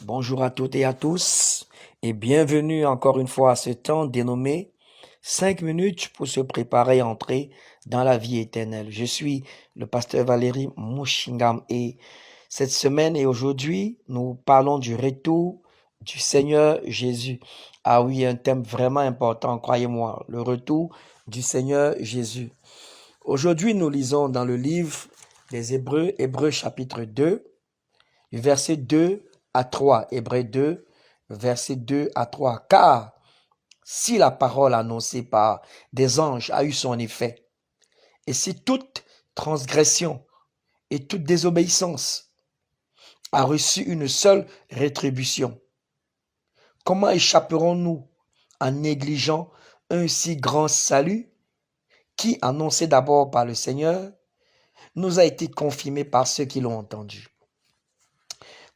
Bonjour à toutes et à tous et bienvenue encore une fois à ce temps dénommé 5 minutes pour se préparer à entrer dans la vie éternelle. Je suis le pasteur Valérie Mouchingam et cette semaine et aujourd'hui, nous parlons du retour du Seigneur Jésus. Ah oui, un thème vraiment important, croyez-moi, le retour du Seigneur Jésus. Aujourd'hui, nous lisons dans le livre des Hébreux, Hébreux chapitre 2, verset 2 à 3. Hébreux 2, verset 2 à 3. Car si la parole annoncée par des anges a eu son effet, et si toute transgression et toute désobéissance a reçu une seule rétribution, comment échapperons-nous en négligeant un si grand salut qui, annoncé d'abord par le Seigneur, nous a été confirmé par ceux qui l'ont entendu?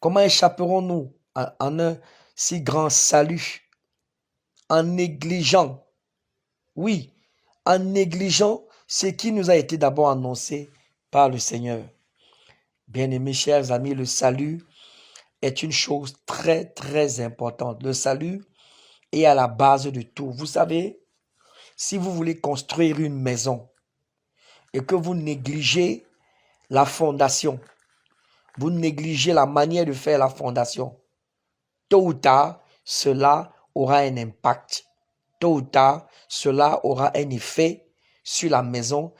Comment échapperons-nous en un si grand salut en négligeant, oui, en négligeant ce qui nous a été d'abord annoncé par le Seigneur? Bien-aimés, chers amis, le salut est une chose très, très importante. Le salut est à la base de tout. Vous savez, si vous voulez construire une maison et que vous négligez la fondation, vous négligez la manière de faire la fondation, tôt ou tard, cela aura un impact. Tôt ou tard, cela aura un effet sur la maison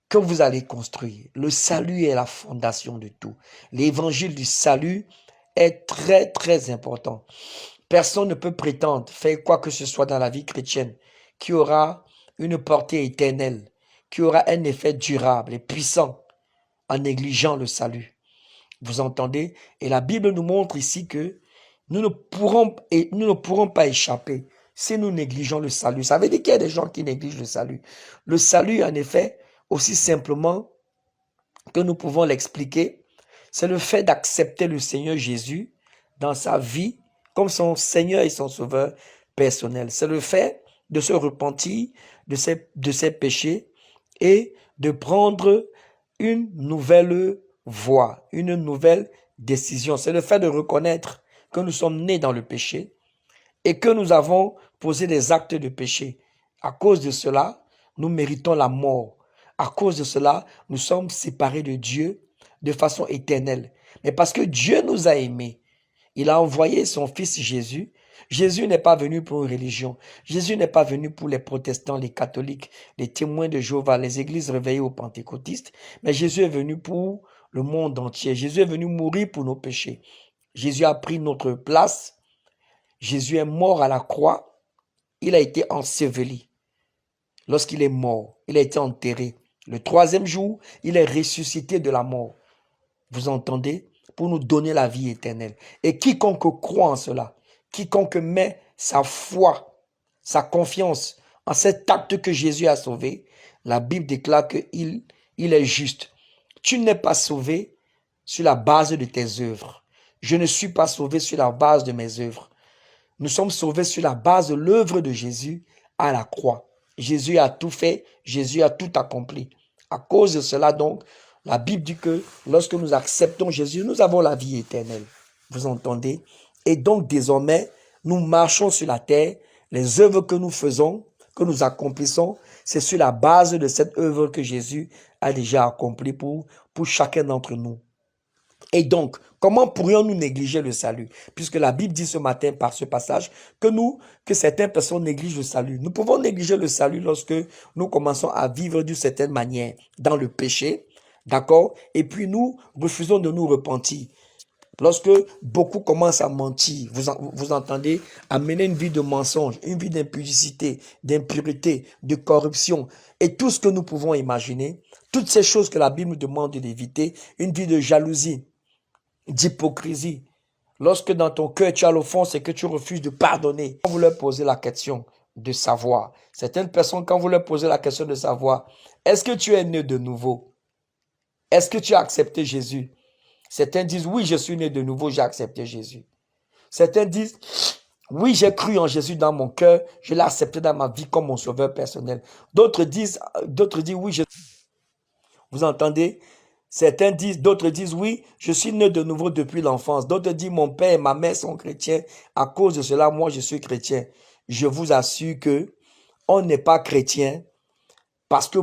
que vous allez construire. Le salut est la fondation de tout. L'évangile du salut est très, très important. Personne ne peut prétendre faire quoi que ce soit dans la vie chrétienne qui aura une portée éternelle, qui aura un effet durable et puissant en négligeant le salut. Vous entendez? Et la Bible nous montre ici que nous ne pourrons pas échapper si nous négligeons le salut. Ça veut dire qu'il y a des gens qui négligent le salut. Le salut, en effet, aussi simplement que nous pouvons l'expliquer, c'est le fait d'accepter le Seigneur Jésus dans sa vie comme son Seigneur et son Sauveur personnel. C'est le fait de se repentir de ses péchés et de prendre une nouvelle voie, une nouvelle décision. C'est le fait de reconnaître que nous sommes nés dans le péché et que nous avons posé des actes de péché. À cause de cela, nous méritons la mort. À cause de cela, nous sommes séparés de Dieu de façon éternelle. Mais parce que Dieu nous a aimés, il a envoyé son fils Jésus. Jésus n'est pas venu pour une religion. Jésus n'est pas venu pour les protestants, les catholiques, les témoins de Jéhovah, les églises réveillées aux pentecôtistes. Mais Jésus est venu pour le monde entier. Jésus est venu mourir pour nos péchés. Jésus a pris notre place. Jésus est mort à la croix. Il a été enseveli. Lorsqu'il est mort, il a été enterré. Le troisième jour, il est ressuscité de la mort. Vous entendez? Pour nous donner la vie éternelle. Et quiconque croit en cela, quiconque met sa foi, sa confiance en cet acte que Jésus a sauvé, la Bible déclare qu'il est juste. Tu n'es pas sauvé sur la base de tes œuvres. Je ne suis pas sauvé sur la base de mes œuvres. Nous sommes sauvés sur la base de l'œuvre de Jésus à la croix. Jésus a tout fait, Jésus a tout accompli. À cause de cela, donc, la Bible dit que lorsque nous acceptons Jésus, nous avons la vie éternelle. Vous entendez? Et donc, désormais, nous marchons sur la terre. Les œuvres que nous faisons, que nous accomplissons, c'est sur la base de cette œuvre que Jésus a déjà accomplie pour chacun d'entre nous. Et donc, comment pourrions-nous négliger le salut? Puisque la Bible dit ce matin par ce passage que certaines personnes négligent le salut. Nous pouvons négliger le salut lorsque nous commençons à vivre d'une certaine manière dans le péché, d'accord? Et puis nous refusons de nous repentir. Lorsque beaucoup commencent à mentir, vous entendez, à mener une vie de mensonge, une vie d'impudicité, d'impureté, de corruption, et tout ce que nous pouvons imaginer, toutes ces choses que la Bible nous demande d'éviter, une vie de jalousie, d'hypocrisie. Lorsque dans ton cœur tu as l'offense et que tu refuses de pardonner, quand vous leur posez la question de savoir, certaines personnes, quand vous leur posez la question de savoir, est-ce que tu es né de nouveau? Est-ce que tu as accepté Jésus? Certains disent, oui, je suis né de nouveau, j'ai accepté Jésus. Certains disent, oui, j'ai cru en Jésus dans mon cœur, je l'ai accepté dans ma vie comme mon sauveur personnel. D'autres disent, oui, vous entendez? Certains disent, d'autres disent, oui, je suis né de nouveau depuis l'enfance. D'autres disent, mon père et ma mère sont chrétiens. À cause de cela, moi, je suis chrétien. Je vous assure que on n'est pas chrétien parce que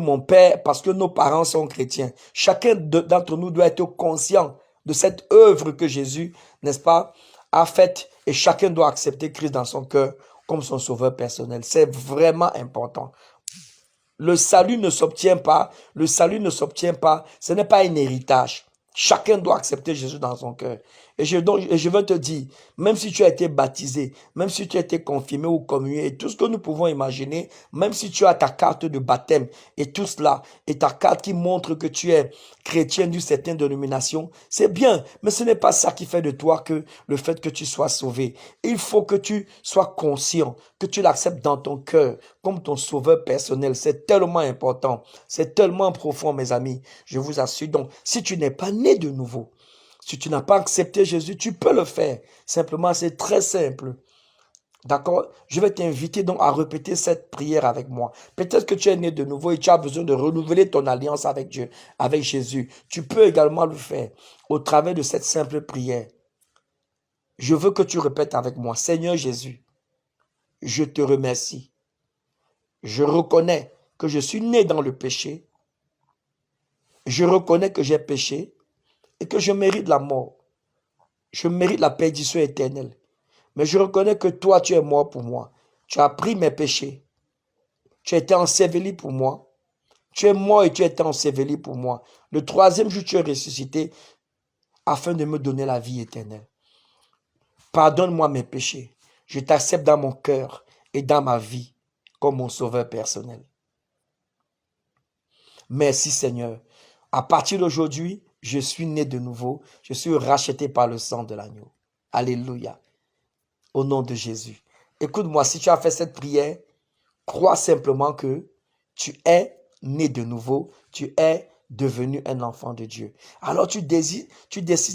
parce que nos parents sont chrétiens. Chacun d'entre nous doit être conscient de cette œuvre que Jésus, n'est-ce pas, a faite, et chacun doit accepter Christ dans son cœur comme son sauveur personnel. C'est vraiment important. Le salut ne s'obtient pas, ce n'est pas un héritage. Chacun doit accepter Jésus dans son cœur. Et je veux te dire, même si tu as été baptisé, même si tu as été confirmé ou communié, et tout ce que nous pouvons imaginer, même si tu as ta carte de baptême et tout cela, et ta carte qui montre que tu es chrétien d'une certaine dénomination, c'est bien, mais ce n'est pas ça qui fait de toi que le fait que tu sois sauvé. Il faut que tu sois conscient, que tu l'acceptes dans ton cœur comme ton sauveur personnel. C'est tellement important, c'est tellement profond, mes amis. Je vous assure. Donc, si tu n'es pas né de nouveau, si tu n'as pas accepté Jésus, tu peux le faire. Simplement, c'est très simple. D'accord? Je vais t'inviter donc à répéter cette prière avec moi. Peut-être que tu es né de nouveau et tu as besoin de renouveler ton alliance avec Dieu, avec Jésus. Tu peux également le faire au travers de cette simple prière. Je veux que tu répètes avec moi. Seigneur Jésus, je te remercie. Je reconnais que je suis né dans le péché. Je reconnais que j'ai péché et que je mérite la mort. Je mérite la perdition éternelle. Mais je reconnais que toi, tu es mort pour moi. Tu as pris mes péchés. Tu as été enseveli pour moi. Tu es mort et tu as été enseveli pour moi. Le troisième jour, tu es ressuscité afin de me donner la vie éternelle. Pardonne-moi mes péchés. Je t'accepte dans mon cœur et dans ma vie comme mon sauveur personnel. Merci Seigneur. À partir d'aujourd'hui, je suis né de nouveau. Je suis racheté par le sang de l'agneau. Alléluia. Au nom de Jésus. Écoute-moi, si tu as fait cette prière, crois simplement que tu es né de nouveau. Tu es devenu un enfant de Dieu. Alors tu décides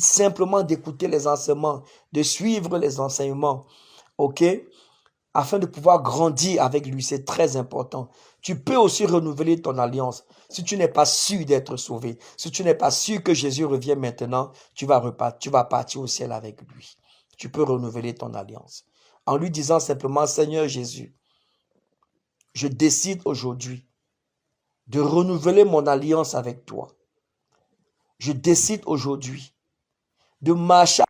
simplement d'écouter les enseignements, de suivre les enseignements. OK? Afin de pouvoir grandir avec lui, c'est très important. Tu peux aussi renouveler ton alliance. Si tu n'es pas sûr d'être sauvé, si tu n'es pas sûr que Jésus revient maintenant, tu vas partir au ciel avec lui. Tu peux renouveler ton alliance en lui disant simplement, Seigneur Jésus, je décide aujourd'hui de renouveler mon alliance avec toi. Je décide aujourd'hui de marcher